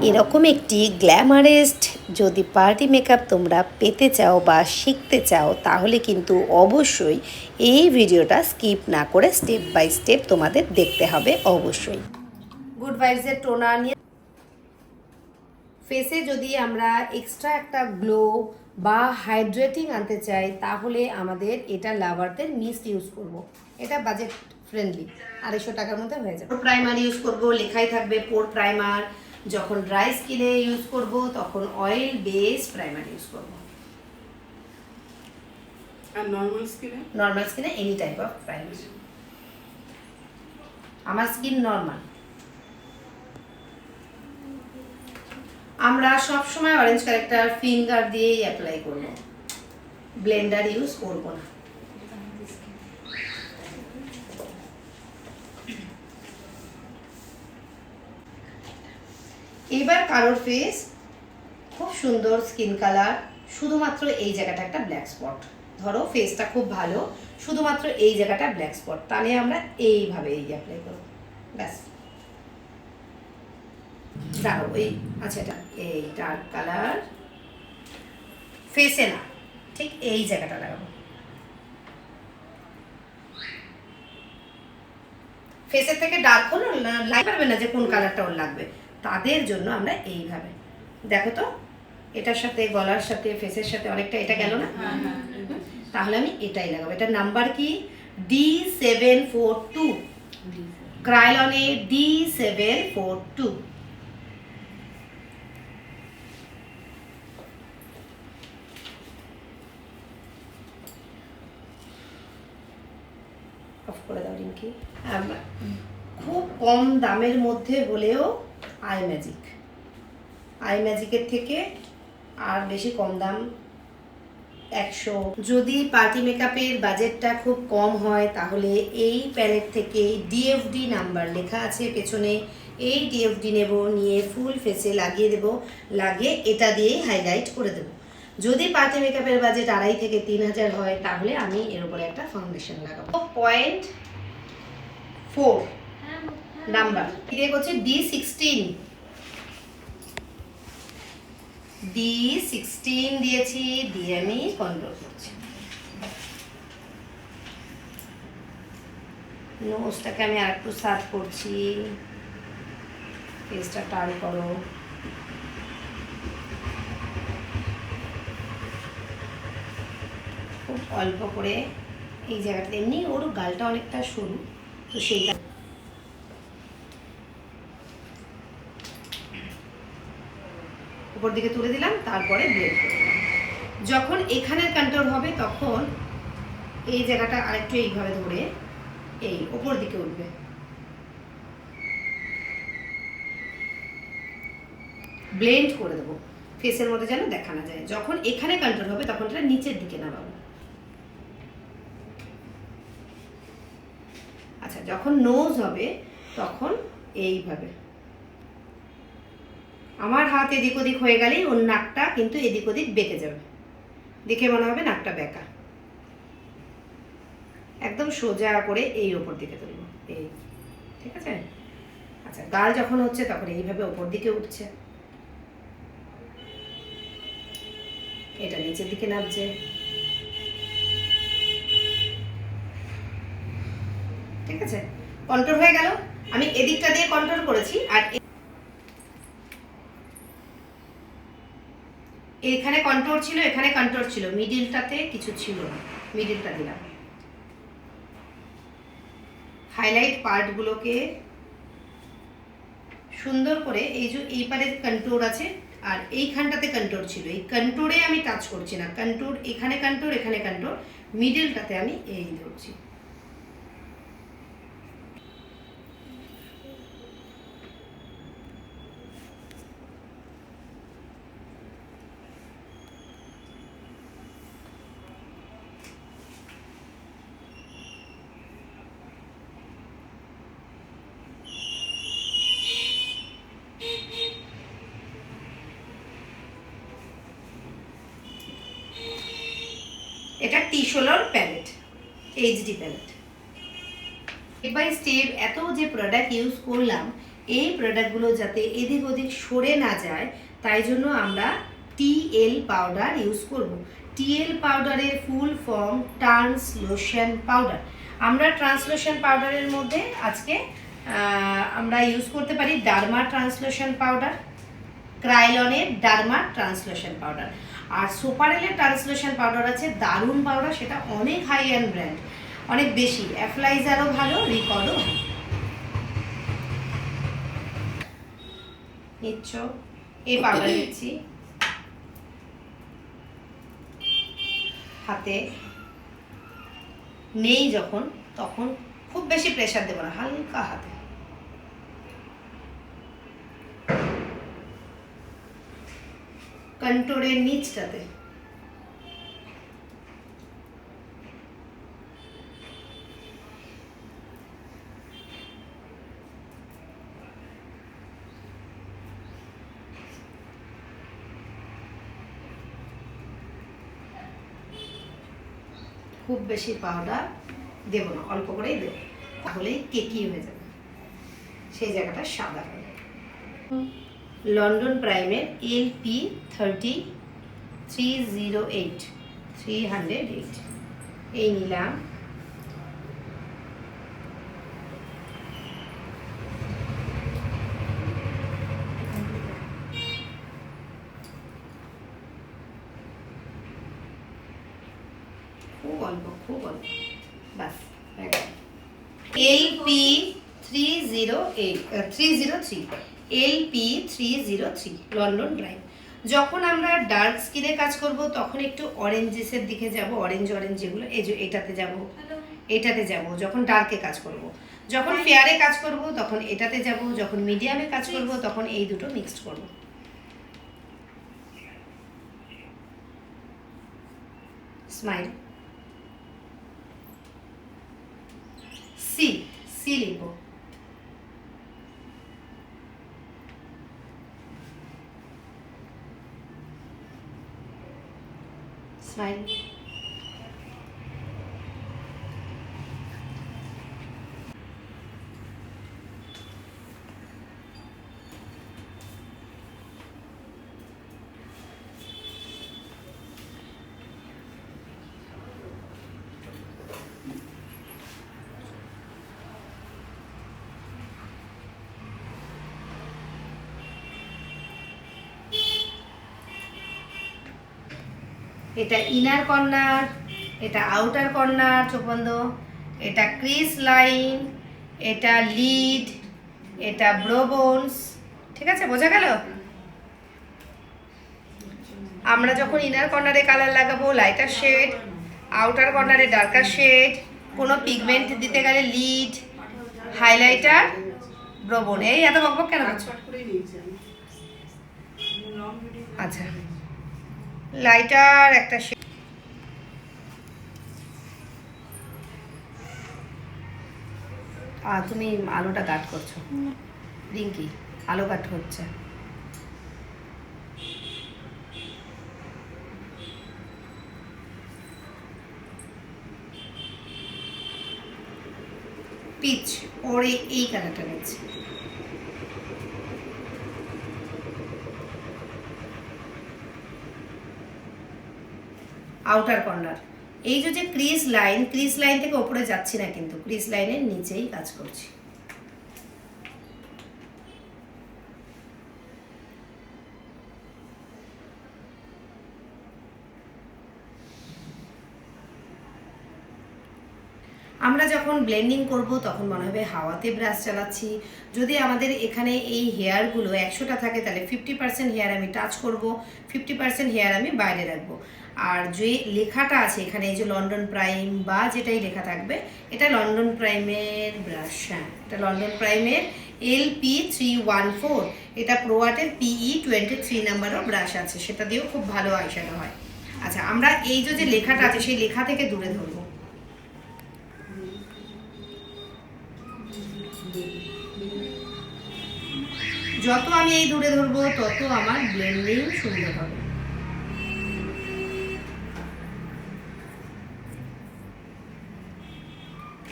এরকম একটি গ্ল্যামারেস্ট যদি পার্টি মেকআপ তোমরা পেতে চাও বা শিখতে চাও তাহলে কিন্তু অবশ্যই এই ভিডিওটা স্কিপ না করে স্টেপ বাই স্টেপ তোমাদের দেখতে হবে অবশ্যই। গুড ভাইবসের টোনার নিয়ে ফেসে যদি আমরা এক্সট্রা একটা গ্লো বা হাইড্রেটিং আনতে চাই তাহলে আমাদের এটা লাভারদের মিস্ট ইউজ করব। এটা বাজেট ফ্রেন্ডলি, 250 টাকার মধ্যে হয়ে যাবে। প্রাইমার ইউজ করব, লেখাই থাকবে পোর প্রাইমার। যখন ড্রাই স্কিনে ইউজ করব তখন অয়েল বেস প্রাইমার ইউজ করব। আর নর্মাল স্কিনে এনি টাইপ অফ প্রাইমার। আমার স্কিন নর্মাল। আমরা সব সময় অরেঞ্জ কারেক্টার ফিঙ্গার দিয়েই অ্যাপ্লাই করব, ব্লেন্ডার ইউজ করব না। এবার কারোর ফেস খুব সুন্দর স্কিন কালার, শুধুমাত্র এই জায়গাটা একটা ব্ল্যাক স্পট, ধরো ফেসটা খুব ভালো, শুধুমাত্র এই জায়গাটা ব্ল্যাক স্পট, তাহলে আমরা এইভাবে এই অ্যাপ্লাই করব, ব্যাস। দাঁড়ো এই, আচ্ছা এটা এই ডার্ক কালার ফেসে না, ঠিক এই জায়গাটা লাগাবো। ফেসের থেকে ডার্ক হলো লাইট পারবে না যে কোন কালারটা ওর লাগবে, তাদের জন্য আমরা এইভাবে, দেখো তো এটার সাথে গলার সাথে ফেসের সাথে অনেকটা এটা গেল না, তাহলে আমি এটাই লাগাবো। এটার নাম্বার কি D742, ক্রায়োলনে D742। অফ করে দাও রিঙ্কি। খুব কম দামের মধ্যে হলেও আই ম্যাজিক, আই ম্যাজিকের থেকে আর বেশি কম দাম 100। যদি পার্টি মেকআপের বাজেটটা খুব কম হয় তাহলে এই প্যালেট থেকে DFD নাম্বার লেখা আছে পেছনে, এই DFD নেব, নিয়ে ফুল ফেসে লাগিয়ে দেব, লাগিয়ে এটা দিয়েই হাইলাইট করে দেব। যদি পার্টি মেকআপের বাজেট 2,500 থেকে 3,000 হয় তাহলে আমি এর উপরে একটা ফাউন্ডেশন লাগাবো। 0.4 নাম্বার দিয়ে হচ্ছে D16 দিয়েছি, দিয়ে আমি কন্ট্রোল করছি। নোজটাকে আমি আরেকটু সার্ভ করছি, ফেসটা টাল করো। খুব অল্প করে এই জায়গাটা, এমনি ওর গালটা অনেকটা সরু, তো সেইটা উপর দিকে তুলে দিলাম, তারপরে ব্লেন্ড করে দিলাম। যখন এখানের কন্ট্রোল হবে তখন এই জায়গাটা আরেকটু এইভাবে ধরে এই উপর দিকে উঠবে, ব্লেন্ড করে দেবো ফেসের মধ্যে যেন দেখা না যায়। যখন এখানে কন্ট্রোল হবে তখন এটা নিচের দিকে নামাবো। আচ্ছা, যখন নোজ হবে তখন এইভাবে, আমার হাত এদিক ওদিক হয়ে গেলেই ওর নাকটা কিন্তু এদিক ওদিক বেঁকে যাবে, দেখে মনে হবে নাকটা বেঁকা। একদম সোজা করে এই ওপর দিকে তুলব, এই, ঠিক আছে। আচ্ছা, গাল যখন হচ্ছে তখন এইভাবে ওপর দিকে উঠছে, এটা নিচের দিকে নামছে, ঠিক আছে। কন্ট্রোল হয়ে গেল, আমি এদিকটা দিয়ে কন্ট্রোল করেছি, আর এখানে কন্ট্রোল ছিল, এখানে কন্ট্রোল ছিল, মিডিলটাতে কিছু ছিল না, মিডিলটা দিলাম। হাইলাইট পার্টগুলোকে সুন্দর করে, এই যে এই পারে কন্ট্রোল আছে আর এইখানটাতে কন্ট্রোল ছিল, এই কন্ট্রোলে আমি টাচ করছি না, কন্ট্রোল এখানে, কন্ট্রোল এখানে, কন্ট্রোল মিডিলটাতে আমি এই ধরছি। এটা টি16 palette, HD palette. Step by step এত যে প্রোডাক্ট ইউজ করলাম, এই প্রোডাক্টগুলো যাতে এদিক ওদিক সরে না যায় তাই জন্য আমরা টিএল পাউডার ইউজ করব। টিএল পাউডারের ফুল ফর্ম ট্রান্সলোশন পাউডার। আমরা ট্রান্সলোশন পাউডারের মধ্যে আজকে আমরা ইউজ করতে পারি ডার্মা ট্রান্সলোশন পাউডার, ক্রাইলনের ডার্মা ট্রান্সলোশন পাউডার, আর সোপারেলের ট্রান্সলোশন পাউডার আছে দারুণ পাউডার, সেটা অনেক হাই এন্ড ব্র্যান্ড, অনেক বেশি, অ্যাপ্লাইজারও ভালো, রিকর্ডও ভালো। নিচ্ছ এই পাউডার নিচ্ছি, হাতে নেই যখন তখন খুব বেশি প্রেসার দেবো না, হালকা হাতে। কন্ট্রোলের নিচটাতে খুব বেশি পাউডার দেব না, অল্প করেই দেবো, তাহলেই কেকি হয়ে যাবে, সেই জায়গাটা সাদা হবে। লন্ডন প্রাইমের LP30 308 এই নিলাম। খুব অল্প বাস। LP303 London prime. যখন আমরা ডার্ক স্কিনে কাজ করব তখন একটু অরেঞ্জেসের দিকে যাব, অরেঞ্জ যেগুলো, এই যে এটাতে যাব যখন ডার্কে কাজ করব। যখন ফেয়ারে কাজ করব তখন এটাতে যাব, যখন মিডিয়ামে কাজ করব তখন এই দুটো মিক্সড করব। স্মাইল, সি লিখবো, স্মাইল। এটা ইনার কর্নার, এটা আউটার কর্নার চোখ বন্ধ, এটা ক্রিস লাইন, এটা লিড, এটা ব্রোবোনস। ঠিক আছে, বোঝা গেল? আমরা যখন ইনার কর্নারে কালার লাগাবো লাইটার শেড, আউটার কর্নারে ডার্কার শেড, কোনো পিগমেন্ট দিতে গেলে লিড, হাইলাইটার, ব্রোবোন। এই এত বকবক কেন করছো? আচ্ছা, লাইটার একটা শেড। তুমি আলোটা কাট করছো রিঙ্কি, আলো কাট হচ্ছে। পিচ ওর এই কালারটা নিচ্ছে। আউটার কর্নার, এই যে ক্রিস লাইন থেকে উপরে যাচ্ছি না, কিন্তু ক্রিস লাইনের নিচেই কাজ করছি। আমরা যখন ব্লেন্ডিং করব তখন মনে হবে হাওয়াতে ব্রাশ চালাচ্ছি। যদি আমাদের এখানে এই হেয়ারগুলো 100টা থাকে তাহলে 50% হেয়ার আমি টাচ করব, 50% হেয়ার আমি বাইরে রাখবো। আর যে লেখাটা আছে এখানে, এই যে লন্ডন প্রাইম বা যেটাই লেখা থাকবে, এটা লন্ডন প্রাইমের ব্রাশ। হ্যাঁ, এটা লন্ডন প্রাইমের LP314, এটা প্রোয়াটের PE23 নাম্বারও ব্রাশ আছে, সেটা দিয়েও খুব ভালো আইশ্যাডো হয়। আচ্ছা, আমরা এই যে লেখাটা আছে সেই লেখা থেকে দূরে ধরবো। যত আমি এই দূরে ধরবো তত আমার ব্লেন্ডিং সুন্দর হবে।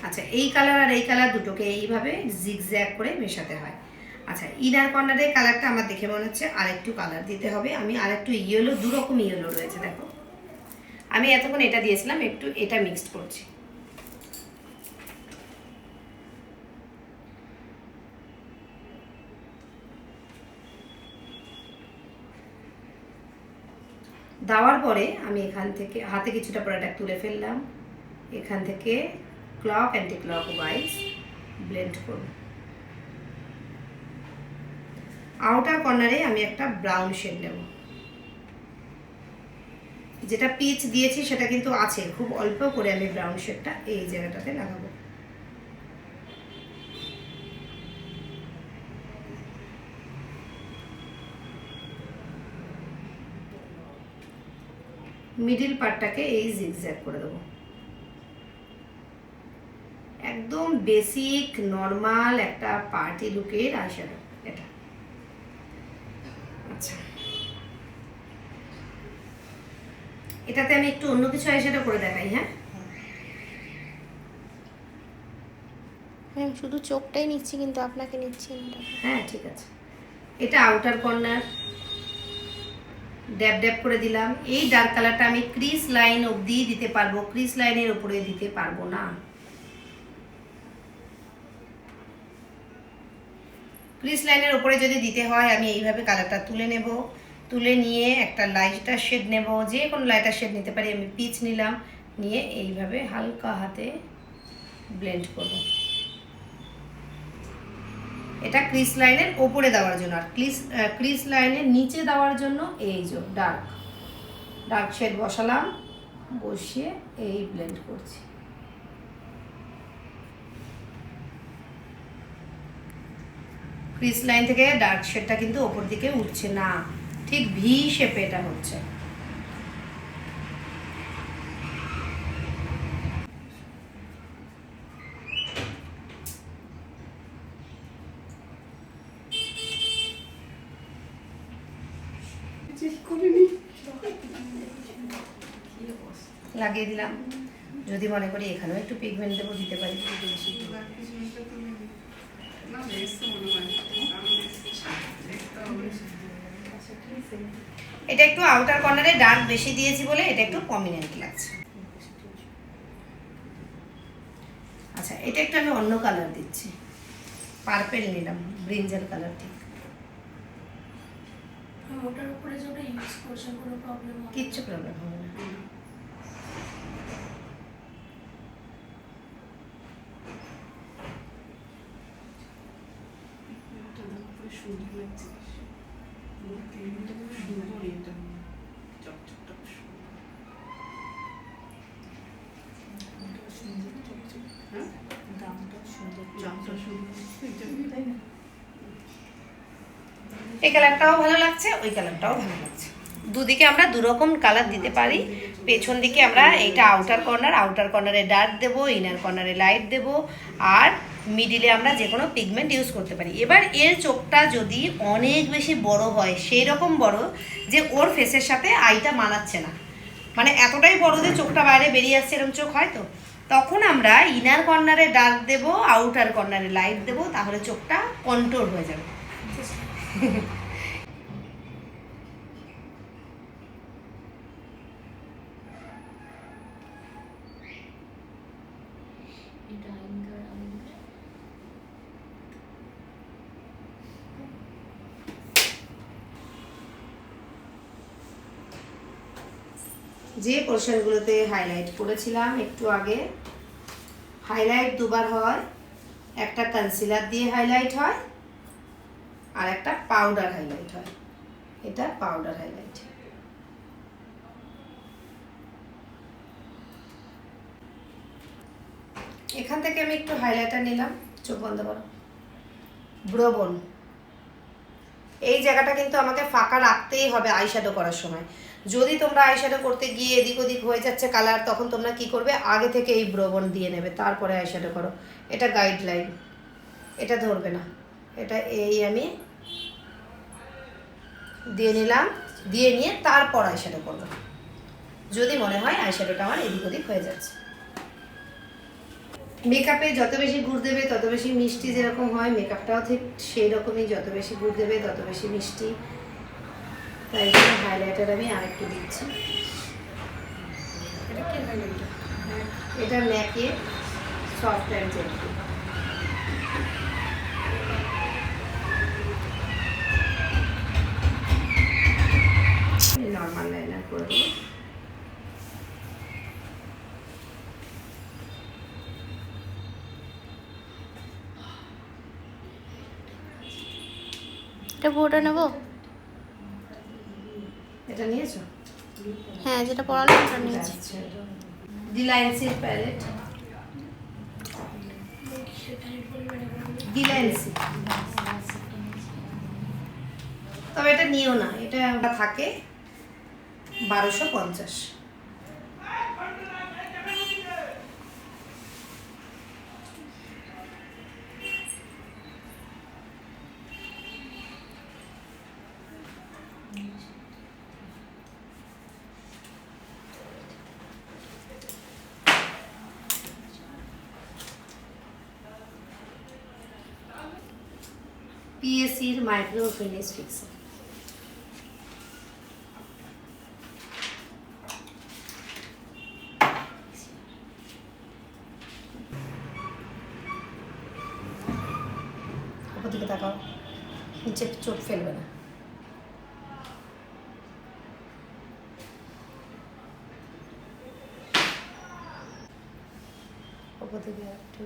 আচ্ছা, এই কালার আর এই কালার দুটোকে এইভাবে জিগজ্যাগ করে মেশাতে হয়। আচ্ছা, ইনার কর্নারের কালারটা আমার দেখে মনে হচ্ছে আর একটু কালার দিতে হবে। আমি আর একটু ইয়েলো, দুরকম ইয়েলো রয়েছে দেখো। আমি এতক্ষণ এটা দিয়েছিলাম, একটু এটা মিক্সড করছি। দেওয়ার পরে আমি এখান থেকে হাতে কিছুটা প্রোডাক্ট তুলে ফেললাম, এখান থেকে clock anti clock wise blend করব। আউটার কর্নারে আমি একটা ব্রাউন শেড নেব, যেটা পিচ দিয়েছি সেটা কিন্তু আছে, খুব অল্প করে আমি ব্রাউন শেডটা এই জায়গাটাতে লাগাবো। মিডিল পার্টটাকে এই জিগজ্যাগ করে দেবো। একদম বেসিক নর্মাল একটা পার্টি লুকের আইশ্যাডো এটা। আচ্ছা, এটাতে আমি একটু অন্য কিছু আইশ্যাডো করে দেখাই। হ্যাঁ, শুধু চোখটাই নিচ্ছি, কিন্তু আপনাকে নিচ্ছি না। হ্যাঁ ঠিক আছে, এটা আউটার কর্নার ড্যাব ড্যাব করে দিলাম। এই ডার্ক কালারটা আমি ক্রিস লাইন অবধি দিতে পারবো, ক্রিস লাইনের উপরে দিতে পারবো না। ক্রিস লাইনের উপরে যদি দিতে হয় আমি এইভাবে কালারটা তুলে নেব, তুলে নিয়ে একটা লাইটার শেড নেব, যে কোনো লাইটার শেড নিতে পারি। আমি পিচ নিলাম, নিয়ে এইভাবে হালকা হাতে ব্লেন্ড করব। এটা ক্রিস লাইনের ওপরে দেওয়ার জন্য, আর ক্রিস লাইনের নিচে দেওয়ার জন্য এই যে ডার্ক শেড বসালাম, বসিয়ে এই ব্লেন্ড করছি। ক্রিস লাইন থেকে ডার্ক শেডটা কিন্তু ওপর দিকে উঠছে না, ঠিক ভি শেপে এটা হচ্ছে। লাগিয়ে দিলাম। যদি মনে করি এখানেও একটু পিগমেন্ট দেবো, দিতে পারি। এটা একটু আউটার কর্নারে ডার্ক বেশি দিয়েছি বলে এটা একটু প্রমিনেন্ট লাগছে। আচ্ছা, এটা একটু আমি অন্য কালার দিচ্ছি, পার্পেল নিলাম, ব্রিঞ্জাল কালার। ঠিক, ওটার উপরে যেটা ইউজ করছেন কোনো প্রবলেম হবে? কিচ্ছু প্রবলেম হবে না। এই কালারটাও ভালো লাগছে, ওই কালারটাও ভালো লাগছে। দুদিকে আমরা দুরকম কালার দিতে পারি। পেছন দিকে আমরা এইটা আউটার কর্নারে ডার্ক দেবো, ইনার কর্নারে লাইট দেবো, আর মিডিলে আমরা যে কোনো পিগমেন্ট ইউজ করতে পারি। এবার এর চোখটা যদি অনেক বেশি বড় হয়, সেই রকম বড় যে ওর ফেসের সাথে আইটা মানাচ্ছে না, মানে এতটাই বড় যে চোখটা বাইরে বেরিয়ে আসছে, এরকম চোখ হয় তো, তখন আমরা ইনার কর্নারে ডার্ক দেবো, আউটার কর্নারে লাইট দেবো, তাহলে চোখটা কন্ট্রোল হয়ে যাবে। যে পোর্শনগুলোতে হাইলাইট করেছিলাম একটু আগে, হাইলাইট দুবার হয়, একটা কনসিলার দিয়ে হাইলাইট হয় আর একটা পাউডার হাইলাইট হয়। এটা পাউডার হাইলাইট। এখান থেকে আমি একটু হাইলাইটার নিলাম, চোখ বন্ধ করো, ব্রোবন। এই জায়গাটা কিন্তু আমাকে ফাঁকা রাখতেই হবে আইশ্যাডো করার সময়। যদি তোমরা আইশ্যাডো করতে গিয়ে এদিক ওদিক হয়ে যাচ্ছে কালার, তখন তোমরা কি করবে, আগে থেকে এই ব্রোবন দিয়ে নেবে, তারপরে আইশ্যাডো করো। এটা গাইডলাইন, এটা ধরবে না। এটা এই আমি দিয়ে নিলাম, দিয়ে নিয়ে তারপর আইশ্যাডো করবো, যদি মনে হয় আইশ্যাডোটা আমার এদিক ওদিক হয়ে যাচ্ছে। মেকআপে যত বেশি গুড় দেবে তত বেশি মিষ্টি, যেরকম হয় মেকআপটাও ঠিক সেই রকমই, যত বেশি গুড় দেবে তত বেশি মিষ্টি। তাই জন্য হাইলাইটার আমি আরেকটু দিচ্ছি। এটা কি হাইলাইটার? এটা ম্যাকে soft and gently. Normal liner করে দেবো। এটা পুরোটা নেবো? এটা নিয়েছো? হ্যাঁ, যেটা পড়ালো ওটা নিয়েছি। ডিলায়েন্সির প্যালেট, ডিলায়েন্সি। তবে এটা নিও না, এটা থাকে 1250। পিএসির মাইক্রো ফিনিশ ফিক্সার। ওপর দিকে তাকাও, নিচে চোখ ফেলবে না। ওপর দিকে একটু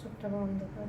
চোখটা বন্ধ কর।